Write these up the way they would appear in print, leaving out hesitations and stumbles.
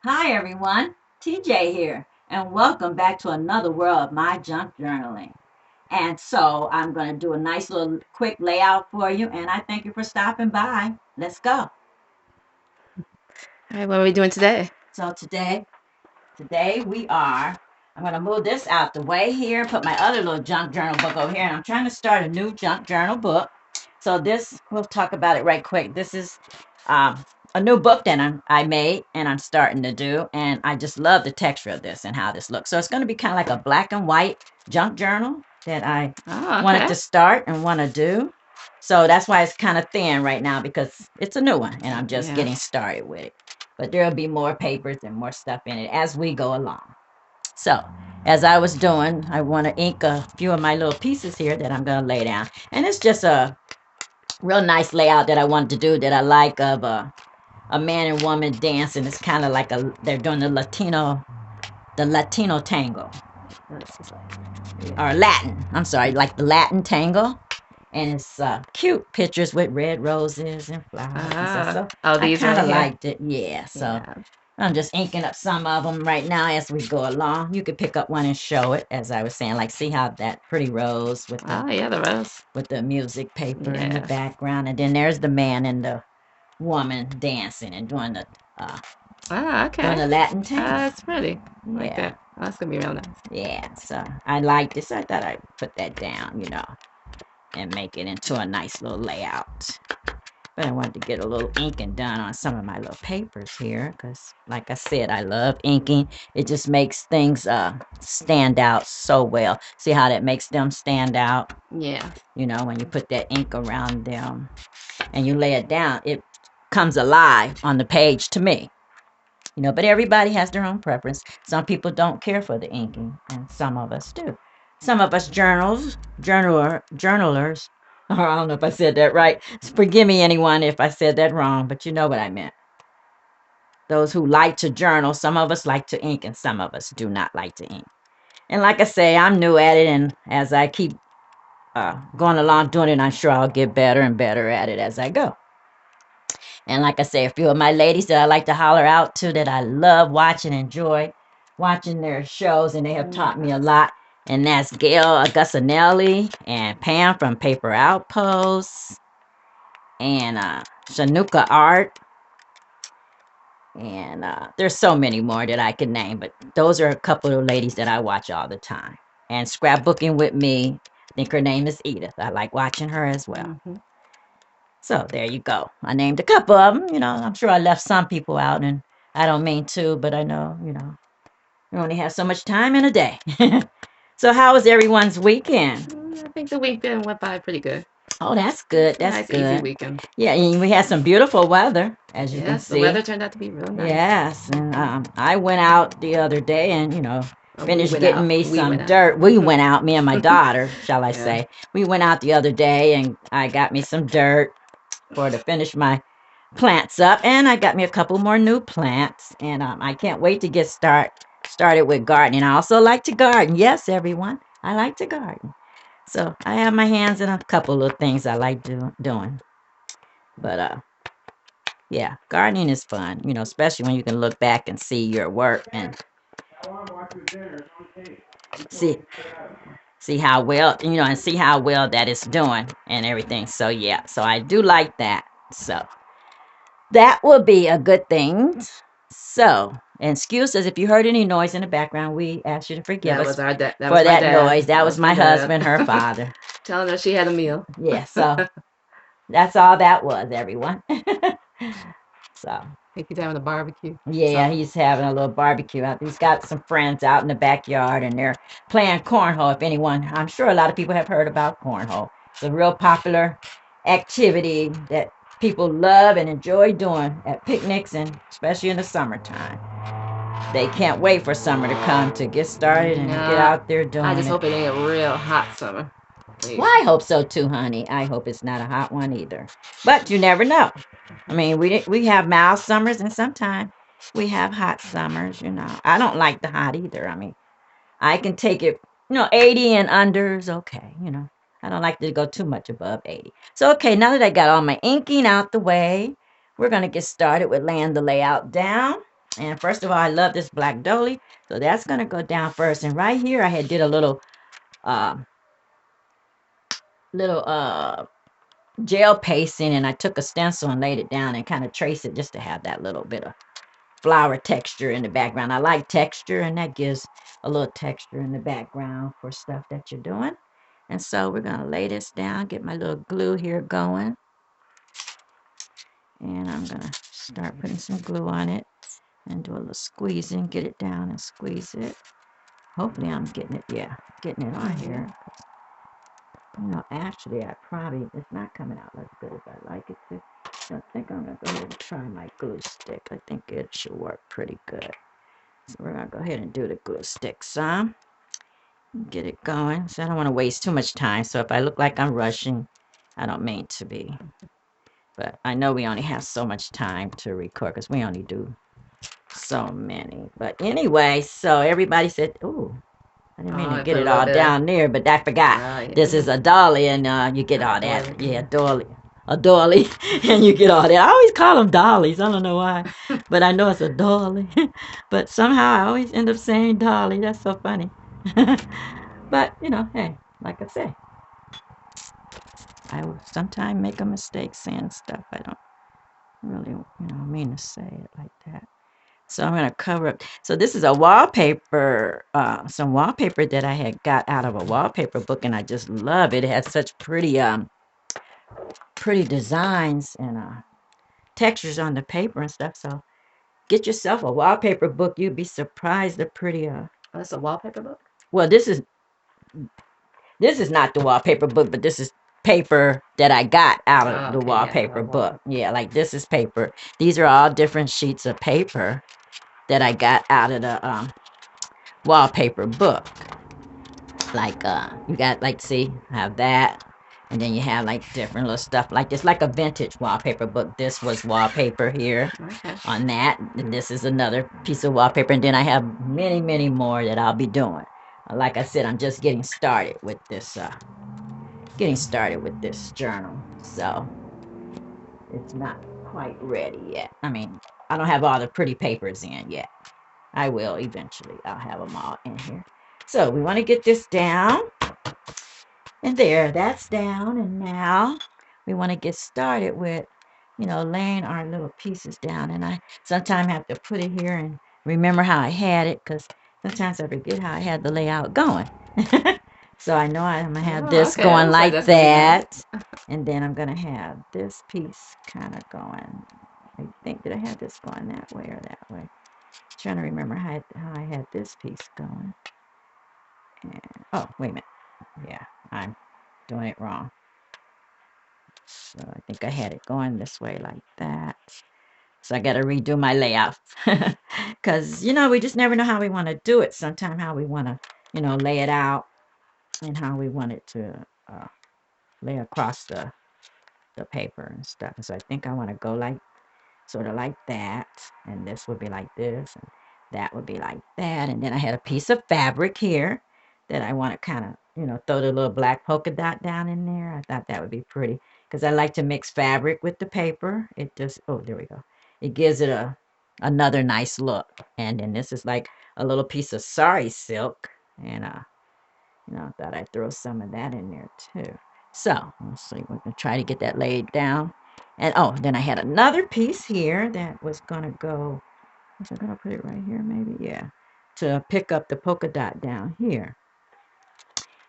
Hi everyone, TJ here, and welcome back to another world of my junk journaling. And so I'm going to do a nice little quick layout for you, and I thank you for stopping by. Let's go. All right, what are we doing today? So today I'm going to move this out the way here, put my other little junk journal book over here, and I'm trying to start a new junk journal book. So we'll talk about it right quick. This is um, a new book that I made and I'm starting to do. And I just love the texture of this and how this looks. So it's going to be kind of like a black and white junk journal that I Oh, wanted okay. to start and want to do. So that's why it's kind of thin right now because it's a new one and I'm just Yeah. getting started with it. But there'll be more papers and more stuff in it as we go along. So, as I was doing, I want to ink a few of my little pieces here that I'm going to lay down. And it's just a real nice layout that I wanted to do that I like of a man and woman dancing. It's kind of like they're doing the Latino tango. Or Latin. I'm sorry, like the Latin tango. And it's cute pictures with red roses and flowers and stuff. So Oh, I these kind right of here. liked it. Yeah. So Yeah. I'm just inking up some of them right now as we go along. You could pick up one and show it, as I was saying. Like, see how that pretty rose Oh, yeah, the rose. with the music paper in the Yeah. background, and then there's the man and the woman dancing and uh, doing Okay. the Latin tango. That's pretty. I like Yeah, that. Oh, that's gonna be real nice. yeah. So I like this. I thought I'd put that down, and make it into a nice little layout. But I wanted to get a little inking done on some of my little papers here because, like I said, I love inking. It just makes things stand out so well. See how that makes them stand out? Yeah. When you put that ink around them and you lay it down, it comes alive on the page to me. But everybody has their own preference. Some people don't care for the inking, and some of us do. Some of us journalers, I don't know if I said that right. Forgive me, anyone, if I said that wrong, but you know what I meant. Those who like to journal, some of us like to ink, and some of us do not like to ink. And like I say, I'm new at it, and as I keep going along doing it, I'm sure I'll get better and better at it as I go. And like I say, a few of my ladies that I like to holler out to that I love watching, enjoy watching their shows, and they have taught me a lot. And that's Gail Augustinelli and Pam from Paper Outposts and Shanuka Art. And there's so many more that I can name, but those are a couple of ladies that I watch all the time. And scrapbooking with me, I think her name is Edith. I like watching her as well. Hmm. So there you go. I named a couple of them. I'm sure I left some people out, and I don't mean to, but I know, we only have so much time in a day. So how was everyone's weekend? I think the weekend went by pretty good. Oh, that's good. A That's nice, easy good. weekend. Yeah, and we had some beautiful weather, as you can Yes, the see. weather turned out to be real nice. Yes, and I went out the other day and We finished went getting out. me We some went out. dirt. We went out, me and my daughter, shall I Yeah. say. We went out the other day and I got me some dirt to finish my plants up, and I got me a couple more new plants, and I can't wait to get started with gardening. I also like to garden. Yes, everyone, I like to garden. So I have my hands in a couple of things I like doing. But yeah, gardening is fun, especially when you can look back and see your work and see see how well and see how well that it's doing and everything. So yeah, so I do like that. So that will be a good thing. So, and excuses if you heard any noise in the background, we ask you to forgive That us was our dad. That for was my that dad. noise. That That was was my my dad. husband, her father. Telling her she had a meal. Yeah, so that's all that was, everyone. So, Think he's having a barbecue. yeah, So he's having a little barbecue out. He's got some friends out in the backyard and they're playing cornhole. If anyone, I'm sure a lot of people have heard about cornhole. It's a real popular activity that people love and enjoy doing at picnics and especially in the summertime. They can't wait for summer to come to get started and get nah, out there I doing just it. hope it ain't a real hot summer. Well, Please. I hope so too, honey. I hope it's not a hot one either. But you never know. I mean, we have mild summers and sometimes we have hot summers. I don't like the hot either. I mean, I can take it, 80 and under is okay. I don't like to go too much above 80. So, okay, now that I got all my inking out the way, we're going to get started with laying the layout down. And first of all, I love this black dolly. So that's going to go down first. And right here, I had did a uh, little gel pasting, and I took a stencil and laid it down and kind of traced it just to have that little bit of flower texture in the background. I like texture, and that gives a little texture in the background for stuff that you're doing. And so we're going to lay this down, get my little glue here going. And I'm going to start putting some glue on it and do a little squeezing, get it down and squeeze it. Hopefully I'm getting it, yeah, getting it on here. You know, actually, it's not coming out as good as I like it to. So I think I'm going to go ahead and try my glue stick. I think it should work pretty good. So we're going to go ahead and do the glue stick some. Get it going. So I don't want to waste too much time. So if I look like I'm rushing, I don't mean to be. But I know we only have so much time to record because we only do so many. But anyway, so everybody said, ooh, I didn't mean to get it all down there, but I forgot. This is a dolly, and you get all that. Yeah, dolly. A dolly, and you get all that. I always call them dollies. I don't know why, but I know it's a dolly. But somehow I always end up saying dolly. That's so funny. But, you know, hey, like I say, I will sometimes make a mistake saying stuff I don't really, mean to say it like that. So I'm going to cover up. So this is a wallpaper, some wallpaper that I had got out of a wallpaper book, and I just love it. It has such pretty designs and textures on the paper and stuff. So get yourself a wallpaper book. You'd be surprised the pretty. Oh, that's a wallpaper book? Well, this is not the wallpaper book, but this is paper that I got out of the wallpaper book. Yeah, like this is paper. These are all different sheets of paper that I got out of the wallpaper book. Like you got, like, see, have that, and then you have like different little stuff like this, like a vintage wallpaper book. This was wallpaper here on that, and this is another piece of wallpaper, and then I have many more that I'll be doing. Like I said, I'm just getting started with this journal, so it's not quite ready yet. I mean, I don't have all the pretty papers in yet. I will eventually. I'll have them all in here. So we want to get this down. And there, that's down. And now we want to get started with, laying our little pieces down. And I sometimes have to put it here and remember how I had it, because sometimes I forget how I had the layout going. So I know I'm going to have this going like that. And then I'm going to have this piece kind of going. I think, did I have this going that way or that way? Trying to remember how I had this piece going. And, oh, wait a minute. Yeah, I'm doing it wrong. So I think I had it going this way like that. So I got to redo my layout. Because, we just never know how we want to do it. Sometimes how we want to, lay it out, and how we want it to lay across the paper and stuff. So I think I want to go like, sort of like that. And this would be like this. And that would be like that. And then I had a piece of fabric here that I want to kind of, throw the little black polka dot down in there. I thought that would be pretty, because I like to mix fabric with the paper. It just, oh, there we go. It gives it another nice look. And then this is like a little piece of sari silk. And, I thought I'd throw some of that in there too. So let's see, we're going to try to get that laid down. And oh, then I had another piece here that was going to go, was I going to put it right here maybe? Yeah. To pick up the polka dot down here.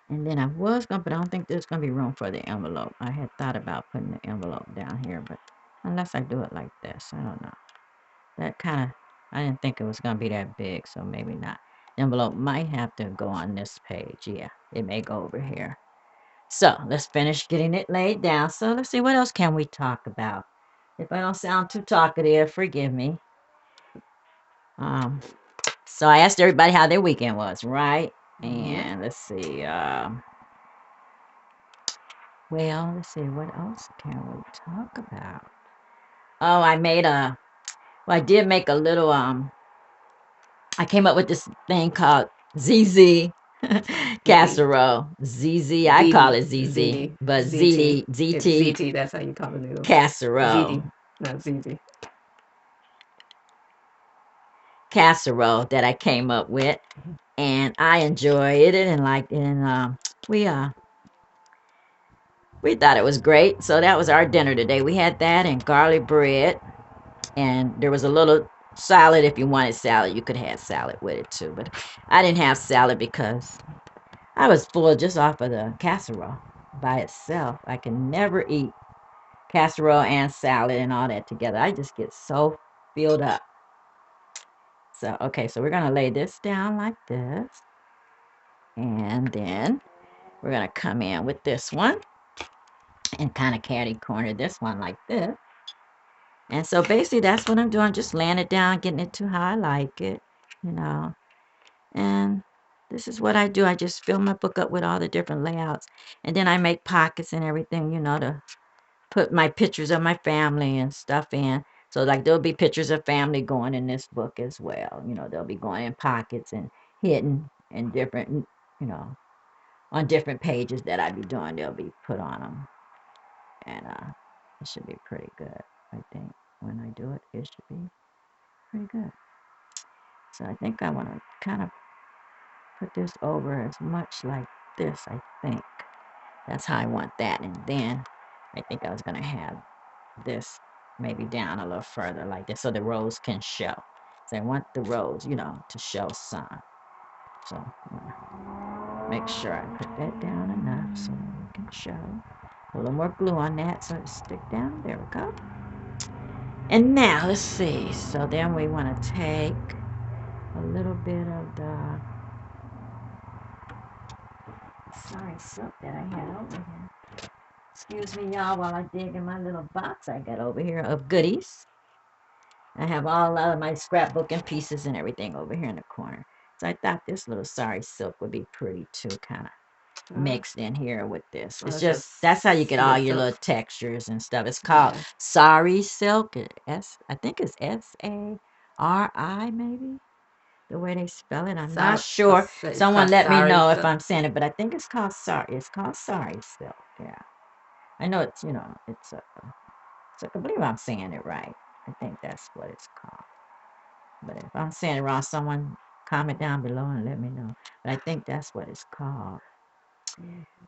And then I was going to, but I don't think there's going to be room for the envelope. I had thought about putting the envelope down here, but unless I do it like this, I don't know. That kind of, I didn't think it was going to be that big, so maybe not. The envelope might have to go on this page. Yeah, it may go over here. So let's finish getting it laid down. So let's see, what else can we talk about? If I don't sound too talkative, forgive me. So I asked everybody how their weekend was, right? And let's see. Well, let's see, what else can we talk about? Oh, I did make a little, I came up with this thing called ZZ casserole. ZZ, I call it ZZ, but ZT, ZT, that's how you call the noodle. Casserole. ZD, not ZZ. casserole that I came up with, and I enjoyed it and liked it. And we uh we thought it was great. So that was our dinner today. We had that and garlic bread, and there was a little salad. If you wanted salad, you could have salad with it too. But I didn't have salad because I was full just off of the casserole by itself. I can never eat casserole and salad and all that together. I just get so filled up. So, okay, so we're going to lay this down like this. And then we're going to come in with this one and kind of catty corner this one like this. And so basically that's what I'm doing, just laying it down, getting it to how I like it, you know. And this is what I do. I just fill my book up with all the different layouts. And then I make pockets and everything, you know, to put my pictures of my family and stuff in. So like there'll be pictures of family going in this book as well. You know, they'll be going in pockets and hidden in different, you know, on different pages that I be doing. They'll be put on them. And it should be pretty good, I think. When I do it, it should be pretty good. So I think I want to kind of put this over as much like this, I think. That's how I want that. And then I think I was going to have this maybe down a little further like this so the rows can show. So I want the rows, you know, to show some. So I'm gonna make sure I put that down enough so it can show. A little more glue on that so it stick down. There we go. And now let's see. So then we want to take a little bit of the sorry silk that I had over here. Excuse me, y'all, while I dig in my little box I got over here of goodies. I have all of my scrapbooking pieces and everything over here in the corner. So I thought this little sari silk would be pretty too, kind of mixed in here with this. It's just, that's how you get all your little textures and stuff. It's called sari silk. I think it's Sari maybe, the way they spell it. I'm not sure. Someone let me know if I'm saying it, but I think it's called sari. It's called sari silk. Yeah. I know it's, you know, it's so I believe I'm saying it right. I think that's what it's called. But if I'm saying it wrong, someone comment down below and let me know. But I think that's what it's called.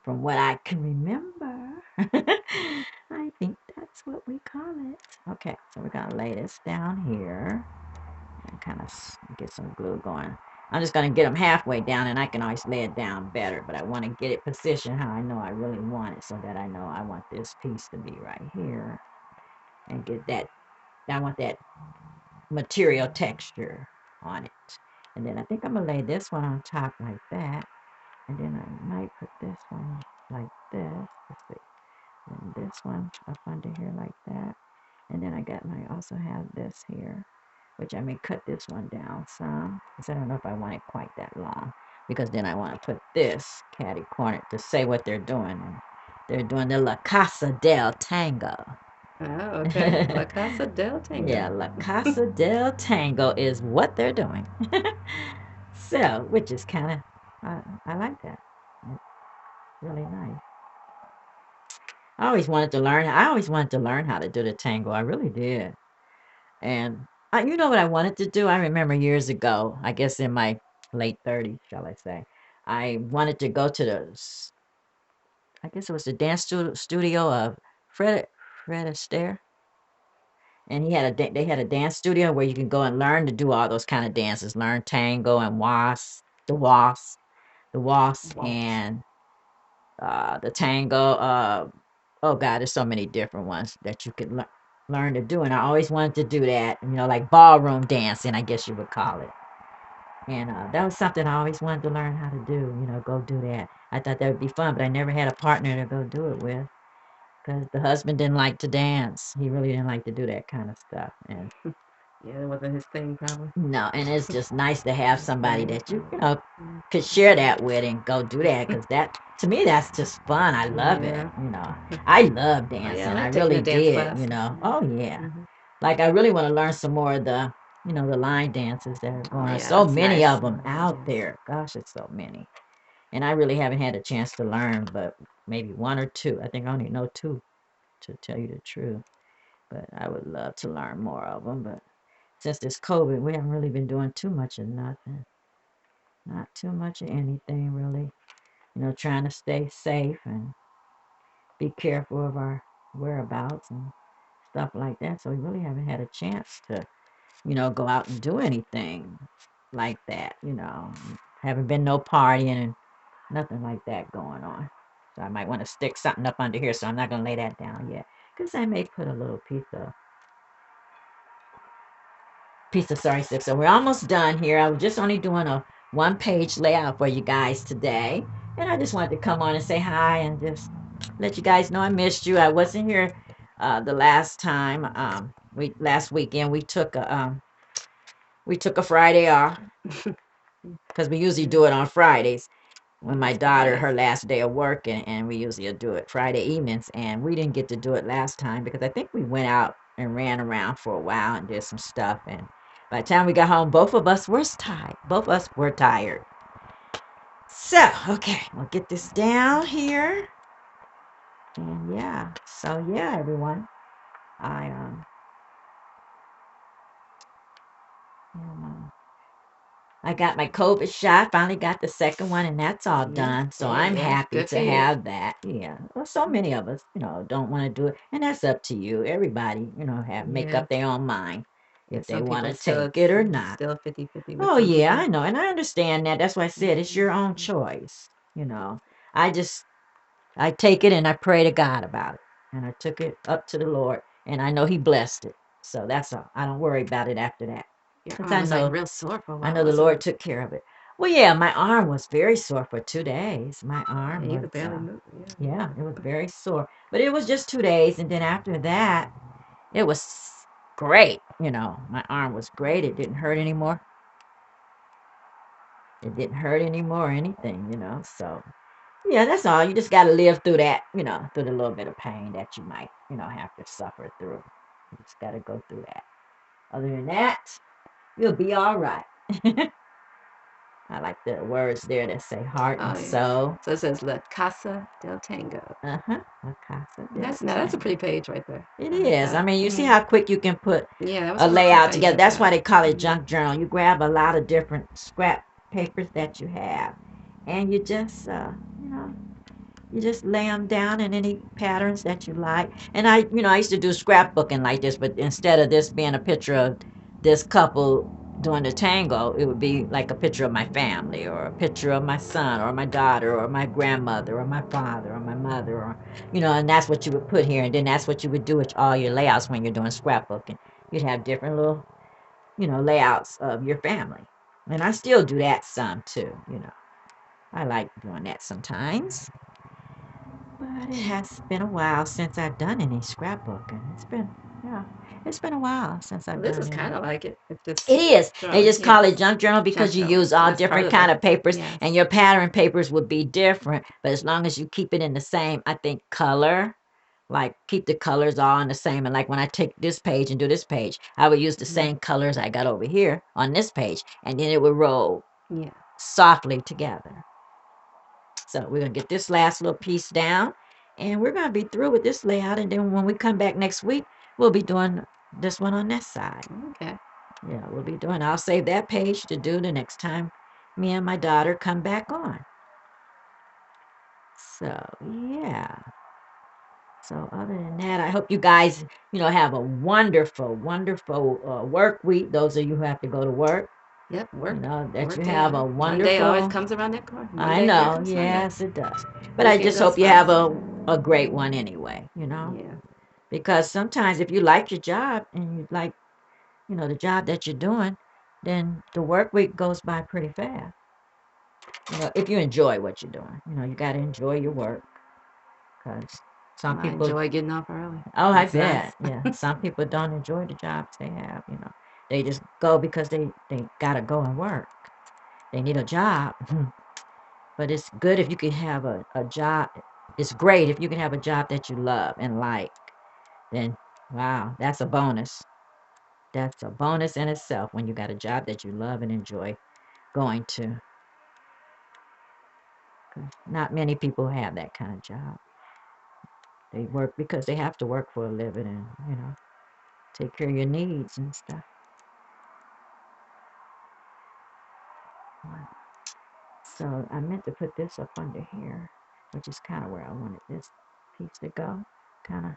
From what I can remember, I think that's what we call it. Okay, so we're going to lay this down here and kind of get some glue going. I'm just going to get them halfway down, and I can always lay it down better, but I want to get it positioned how I know I really want it so that I know I want this piece to be right here and get that. I want that material texture on it. And then I think I'm going to lay this one on top like that. And then I might put this one like this. Let's see. And this one up under here like that. And then I also have this here, which I may cut this one down some. Because I don't know if I want it quite that long. Because then I want to put this catty corner to say what they're doing. And they're doing the La Casa del Tango. Oh, okay. La Casa del Tango. Yeah, La Casa del Tango is what they're doing. So, which is kind of, I like that. It's really nice. I always wanted to learn. I always wanted to learn how to do the tango. I really did. And you know what I wanted to do? I remember years ago, I guess in my late 30s, shall I say, I wanted to go to I guess it was the dance studio of Fred Astaire. And they had a dance studio where you can go and learn to do all those kind of dances, learn tango and the waltz, and the tango. Oh God, there's so many different ones that you could learn to do, and I always wanted to do that. You know, like ballroom dancing, I guess you would call it. And that was something I always wanted to learn how to do. You know, go do that. I thought that would be fun, but I never had a partner to go do it with because the husband didn't like to dance. He really didn't like to do that kind of stuff, and yeah, it wasn't his thing, probably. no, and it's just nice to have somebody that you know could share that with and go do that because that to me that's just fun. I love it. You know, I love dancing. I I like really taking a dance did. class. You know, oh yeah. Like I really want to learn some more of the you know the line dances that are going on. So many of them out there. Gosh, it's so many. And I really haven't had a chance to learn, but maybe one or two. I think I only know two, to tell you the truth. But I would love to learn more of them. But since this COVID, we haven't really been doing too much of nothing. Not too much of anything, really. Trying to stay safe and be careful of our whereabouts and stuff like that. So we really haven't had a chance to, go out and do anything like that. Haven't been no partying and nothing like that going on. So I might want to stick something up under here. So I'm not going to lay that down yet. Because I may put a little piece of sorry sip. So we're almost done here. I was just only doing a 1-page layout for you guys today. And I just wanted to come on and say hi and just let you guys know I missed you. I wasn't here the last time. Last weekend we took a Friday off because we usually do it on Fridays when my daughter her last day of work, and we usually do it Friday evenings, and we didn't get to do it last time because I think we went out and ran around for a while and did some stuff, and by the time we got home both of us were tired. So okay, we'll get this down here, and yeah, everyone, I am, I got my COVID shot, finally got the second one, and that's all done. So I'm happy Good for to you. have that. Yeah. Well, so many of us, don't want to do it. And that's up to you. Everybody, make Yeah. up their own mind if they Some want people to still take it or not. still 50-50 with Oh, some yeah, people. I know. And I understand that. That's why I said it's your own choice. I just, I take it and I pray to God about it. And I took it up to the Lord, and I know He blessed it. So that's all. I don't worry about it after that. Your Since arm was like real sore for a I while, know the wasn't Lord it? took care of it. Well, yeah, my arm was very sore for 2 days. My arm Yeah, you was, could barely move. yeah, it was very sore. But it was just 2 days. And then after that, it was great. My arm was great. It didn't hurt anymore. It didn't hurt anymore or anything. So, yeah, that's all. You just got to live through that, through the little bit of pain that you might, have to suffer through. You just got to go through that. Other than that, you'll be all right. I like the words there that say heart and Oh yeah. soul. So it says La Casa del Tango. La Casa del That's a Tango. pretty page right there. It I like is. I that. mean, you see how quick you can put Yeah, that was a a little quick layout page together. like That's why that. they call it junk journal. You grab a lot of different scrap papers that you have, and you just lay them down in any patterns that you like. And I used to do scrapbooking like this, but instead of this being a picture of this couple doing the tango, it would be like a picture of my family, or a picture of my son, or my daughter, or my grandmother, or my father, or my mother, and that's what you would put here. And then that's what you would do with all your layouts when you're doing scrapbooking. You'd have different little, layouts of your family. And I still do that some too. I like doing that sometimes. But it has been a while since I've done any scrapbooking. Yeah, it's been a while since Well, I've this done is any. kind of like it. It's It just is. They drawing. just call Yes. it junk journal because Junk you journal. use all That's part different of the. kind of papers, Yes. and your pattern papers would be different. But as long as you keep it in the same, I think, color, like keep the colors all in the same. And like when I take this page and do this page, I would use the same colors I got over here on this page, and then it would roll Yeah. softly together. So we're going to get this last little piece down, and we're going to be through with this layout. And then when we come back next week, we'll be doing this one on this side. Okay. Yeah, I'll save that page to do the next time me and my daughter come back on. So, yeah. So other than that, I hope you guys, have a wonderful, wonderful work week. Those of you who have to go to work, Yep. Work. that Work you day. have a Monday always wonderful. comes around that corner. I Monday, here know, comes Monday. yes, it does. But I Weekend just goes hope you have fast. a great one anyway. Yeah. Because sometimes if you like your job and you like, the job that you're doing, then the work week goes by pretty fast. If you enjoy what you're doing, you got to enjoy your work. Because some I people, enjoy getting off early. oh, I That's nice. bet, yeah, some people don't enjoy the jobs they have. They just go because they got to go and work. They need a job. But it's good if you can have a job. It's great if you can have a job that you love and like. Then, wow, that's a bonus. That's a bonus in itself when you got a job that you love and enjoy going to. 'Cause not many people have that kind of job. They work because they have to work for a living and, take care of your needs and stuff. So I meant to put this up under here, which is kind of where I wanted this piece to go, kind of,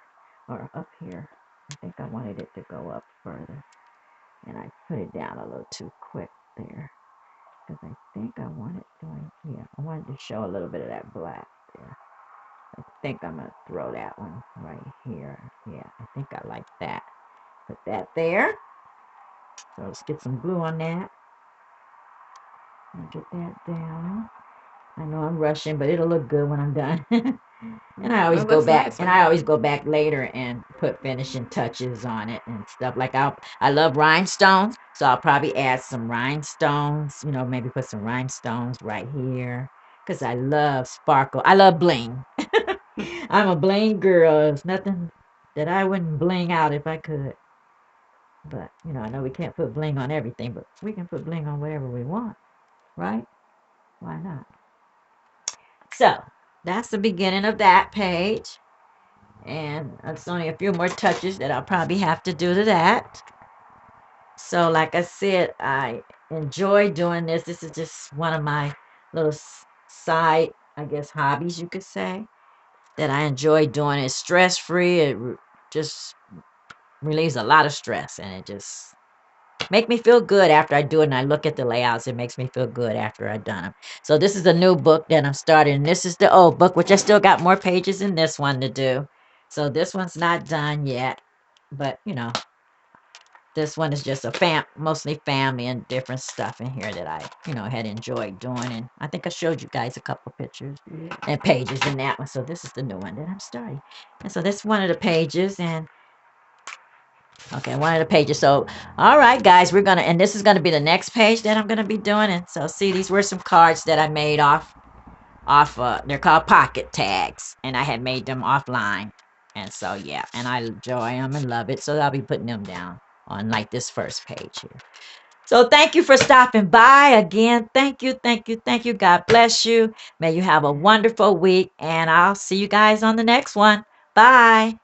or up here. I think I wanted it to go up further, and I put it down a little too quick there, because I think I wanted doing, yeah, I wanted to show a little bit of that black there. I think I'm gonna throw that one right here. Yeah, I think I like that. Put that there. So let's get some glue on that and get that down. I know I'm rushing, but it'll look good when I'm done. And I always No, go that's back, nice. and I always go back later and put finishing touches on it and stuff. Like I love rhinestones, so I'll probably add some rhinestones. Maybe put some rhinestones right here, cause I love sparkle. I love bling. I'm a bling girl. There's nothing that I wouldn't bling out if I could. But I know we can't put bling on everything, but we can put bling on whatever we want, right? Why not? So that's the beginning of that page. And it's only a few more touches that I'll probably have to do to that. So, like I said, I enjoy doing this. This is just one of my little side, I guess, hobbies, you could say, that I enjoy doing. It's stress free. It just relieves a lot of stress, and it just make me feel good after I do it. And I look at the layouts, it makes me feel good after I've done them. So this is the new book that I'm starting. This is the old book, which I still got more pages in this one to do. So this one's not done yet, but this one is just mostly family and different stuff in here that I had enjoyed doing. And I think I showed you guys a couple pictures Yeah. and pages in that one. So this is the new one that I'm starting. And so this is one of the pages, and okay, one of the pages. So, all right, guys, and this is gonna be the next page that I'm gonna be doing. And so, see, these were some cards that I made off. They're called pocket tags, and I had made them offline. And so, yeah, and I enjoy them and love it. So I'll be putting them down on like this first page here. So thank you for stopping by again. Thank you, thank you, thank you. God bless you. May you have a wonderful week, and I'll see you guys on the next one. Bye.